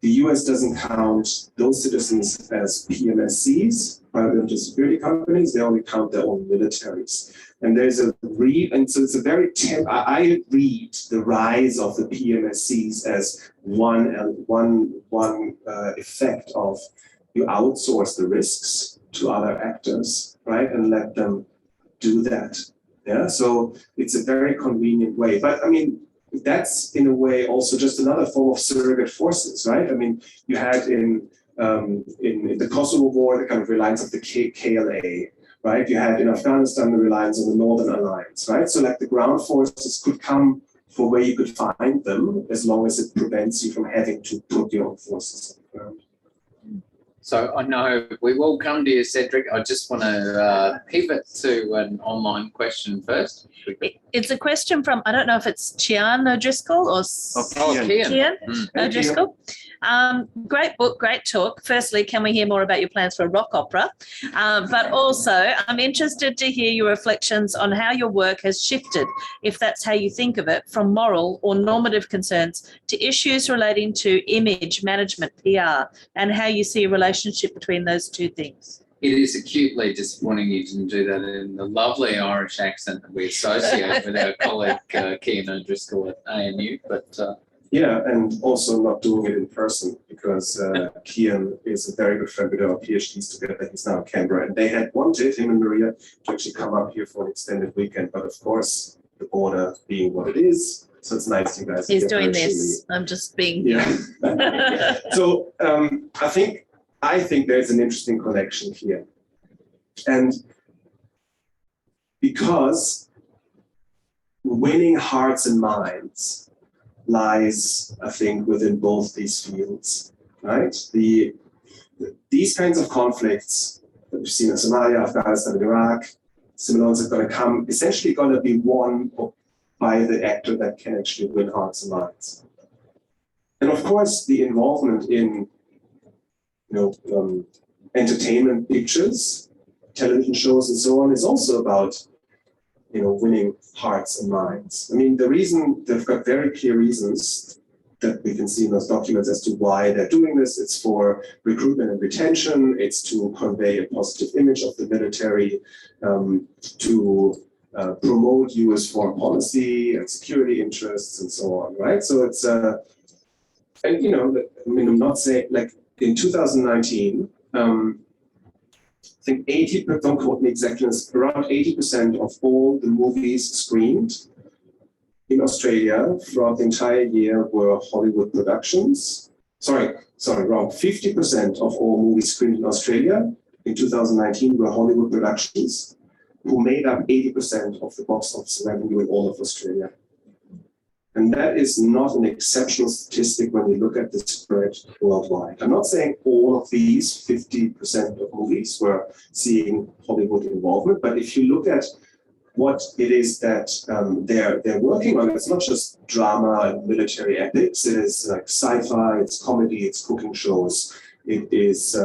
the US doesn't count those citizens as PMSCs, private military security companies, they only count their own militaries. And there's and so it's a very, I read the rise of the PMSCs as one effect of you outsource the risks to other actors, right? And let them do that. Yeah, so it's a very convenient way. But I mean, that's in a way also just another form of surrogate forces, right? I mean, you had in the Kosovo War, the kind of reliance of the KLA, right? You had in Afghanistan the reliance on the Northern Alliance, right? So like the ground forces could come for where you could find them, as long as it prevents you from having to put your own forces on the ground. So I know we will come to you, Cedric. I just want to pivot to an online question first. It's a question from, I don't know if it's Cian O'Driscoll or Kian. Cian O'Driscoll. Great book, great talk. Firstly, can we hear more about your plans for a rock opera? But also, I'm interested to hear your reflections on how your work has shifted, if that's how you think of it, from moral or normative concerns to issues relating to image management, PR, and how you see a relationship between those two things. It is acutely disappointing you didn't do that in the lovely Irish accent that we associate with our colleague Cian O'Driscoll at ANU, but yeah, and also not doing it in person, because Cian is a very good friend with our PhDs together. He's now in Canberra, and they had wanted him and Maria to actually come up here for an extended weekend, but of course, the border being what it is, so it's nice you guys. He's doing this. I'm just being. Yeah. So I think there's an interesting connection here, and because winning hearts and minds lies, I think, within both these fields, right? These kinds of conflicts that we've seen in Somalia, Afghanistan, and Iraq, similar ones are going to come, essentially going to be won by the actor that can actually win hearts and minds. And of course, the involvement in entertainment pictures, television shows, and so on is also about winning hearts and minds. I mean, the reason, they've got very clear reasons that we can see in those documents as to why they're doing this. It's for recruitment and retention. It's to convey a positive image of the military, to promote US foreign policy and security interests and so on, right? So it's, and I'm not saying, like in 2019, I think 80%, don't quote me exactly, around 80% of all the movies screened in Australia throughout the entire year were Hollywood productions. Sorry, wrong. 50% of all movies screened in Australia in 2019 were Hollywood productions. who made up 80% of the box office revenue in all of Australia. And that is not an exceptional statistic when you look at the spread worldwide. I'm not saying all of these 50% of movies were seeing Hollywood involvement, but if you look at what it is that they're working on, it's not just drama and military epics. It is like sci-fi, it's comedy, it's cooking shows, it is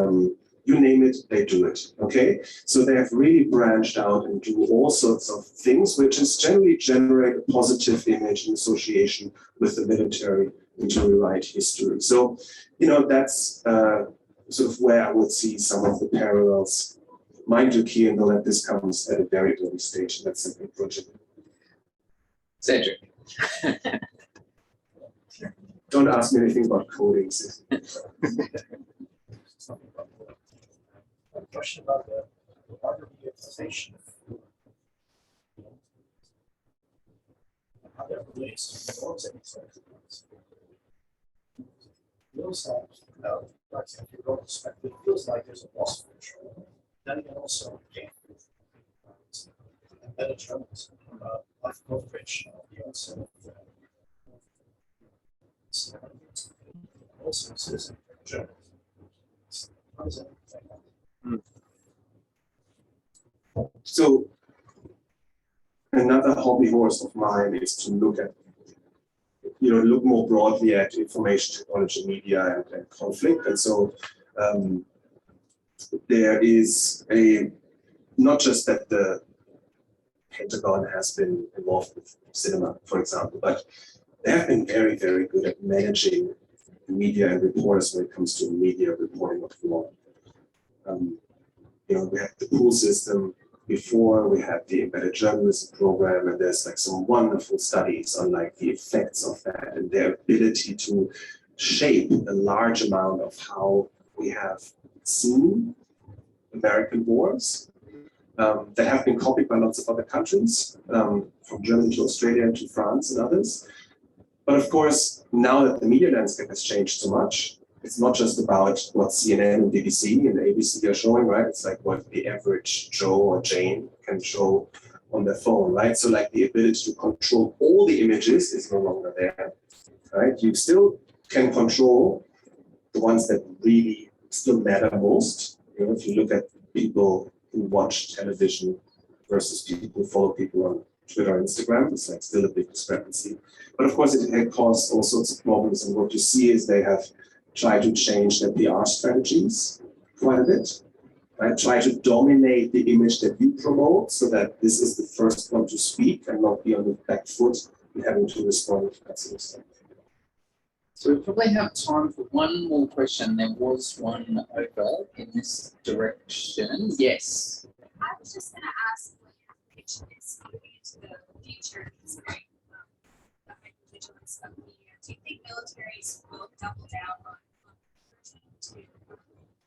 you name it, they do it. Okay, so they have really branched out and do all sorts of things, which is generally generate a positive image and association with the military and to rewrite history. So, that's sort of where I would see some of the parallels. Mind you, key and that this comes at a very early stage. That's a big project. Cedric. Don't ask me anything about coding. A question about the underutilization of food. How that relates to norms and expectations. Feels like, like if you go to perspective, it feels like there's a loss of control. Then again, also gain and better journalism, life coverage of the onset of also citizen journalism. How does that affect that? So another hobby horse of mine is to look at, look more broadly at information technology, media, and conflict. And so there is not just that the Pentagon has been involved with cinema, for example, but they have been very, very good at managing media and reporters when it comes to media reporting of war. We had the pool system before, we had the embedded journalism program, and there's like some wonderful studies on like the effects of that and their ability to shape a large amount of how we have seen American wars that have been copied by lots of other countries, from Germany to Australia to France and others. But of course, now that the media landscape has changed so much, it's not just about what CNN and BBC and ABC are showing, right? It's like what the average Joe or Jane can show on their phone, right? So like the ability to control all the images is no longer there, right? You still can control the ones that really still matter most. If you look at people who watch television versus people who follow people on Twitter or Instagram, it's like still a big discrepancy. But of course, it had caused all sorts of problems. And what you see is they have tried to change their PR strategies quite a bit, right? Try to dominate the image that you promote so that this is the first one to speak and not be on the back foot and having to respond to that sort of stuff. So we probably have time for one more question. There was one over in this direction. Yes. I was just going to ask what your prediction is moving into the future considering the hypervigilance of the year. Do you think militaries will double down on to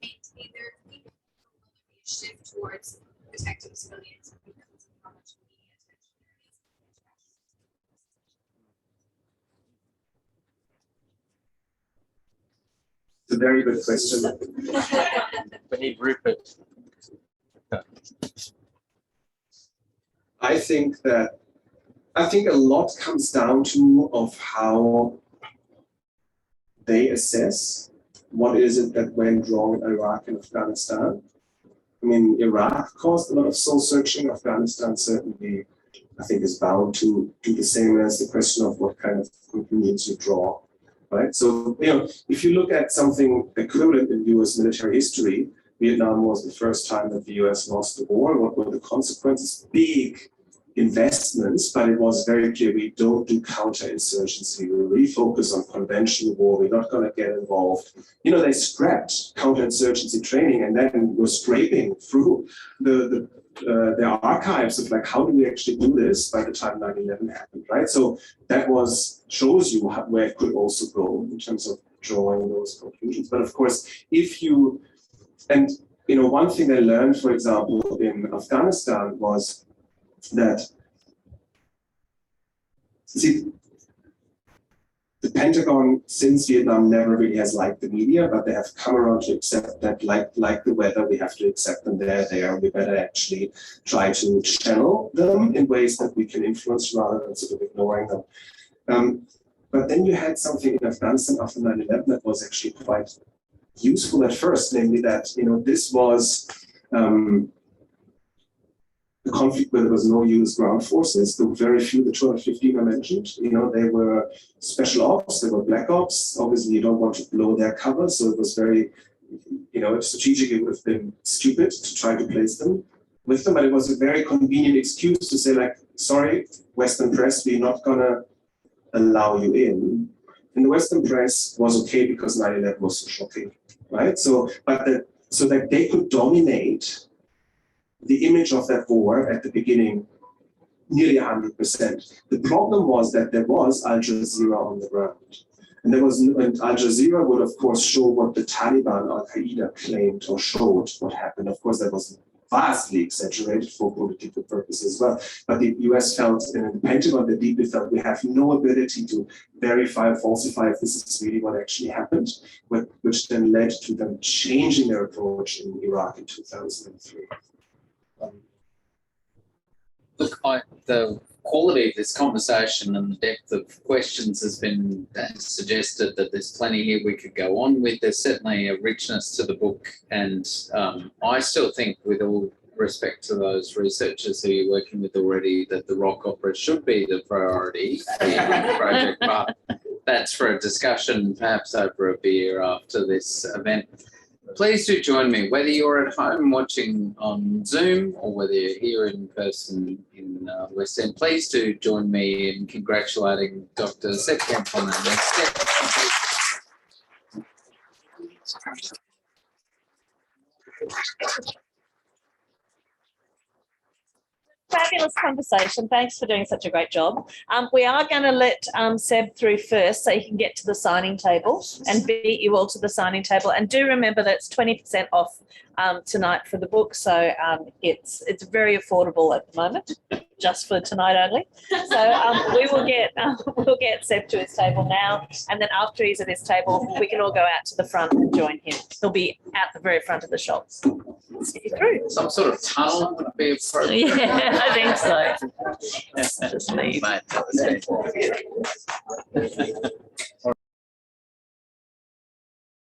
maintain their people, or will there be a shift towards protecting civilians because of how much media attention there is? It's a very good question. We need Rupert. I think a lot comes down to of how they assess what is it that went wrong in Iraq and Afghanistan. I mean, Iraq caused a lot of soul searching. Afghanistan certainly, I think, is bound to do the same as the question of what kind of conclusions you draw, right? So, if you look at something equivalent in US military history, Vietnam was the first time that the US lost the war. What were the consequences? Big investments, but it was very clear we don't do counterinsurgency. We refocus on conventional war. We're not going to get involved. They scrapped counterinsurgency training and then were scraping through their archives of like, how do we actually do this by the time 9/11 happened, right? So that shows you where it could also go in terms of drawing those conclusions. But of course, one thing I learned, for example, in Afghanistan was that, The Pentagon, since Vietnam, never really has liked the media, but they have come around to accept that, like the weather, we have to accept them. They're there. We better actually try to channel them in ways that we can influence rather than sort of ignoring them. But then you had something in Afghanistan after 9/11 that was actually quite useful at first, namely that, this was the conflict where there was no US ground forces. There were very few, the 215 I mentioned, they were special ops, they were black ops. Obviously, you don't want to blow their cover, so it was very, strategically it would have been stupid to try to place them with them, but it was a very convenient excuse to say, like, sorry, Western press, we're not gonna allow you in. And the Western press was okay because 9/11 was so shocking, right? So that they could dominate the image of that war at the beginning, nearly 100%. The problem was that there was Al Jazeera on the ground. And Al Jazeera would, of course, show what the Taliban, Al-Qaeda claimed or showed what happened. Of course, that was vastly exaggerated for political purposes as well. But the US felt, and the Pentagon, they deeply felt, we have no ability to verify or falsify if this is really what actually happened, which then led to them changing their approach in Iraq in 2003. Look, the quality of this conversation and the depth of questions has been suggested that there's plenty here we could go on with. There's certainly a richness to the book, and I still think, with all respect to those researchers who you're working with already, that the rock opera should be the priority project, but that's for a discussion perhaps over a beer after this event. Please do join me, whether you're at home watching on Zoom or whether you're here in person in West End. Please do join me in congratulating Dr. Sebastian Kaempf on the next step. Fabulous conversation. Thanks for doing such a great job. We are going to let Seb through first so he can get to the signing table and beat you all to the signing table. And do remember that it's 20% off tonight for the book. So it's very affordable at the moment, just for tonight only. So we'll get Seb to his table now. And then after he's at his table, we can all go out to the front and join him. He'll be at the very front of the shops. Let's get you through. Some sort of tunnel would be appropriate. Yeah, I think so. Just leave. Mate,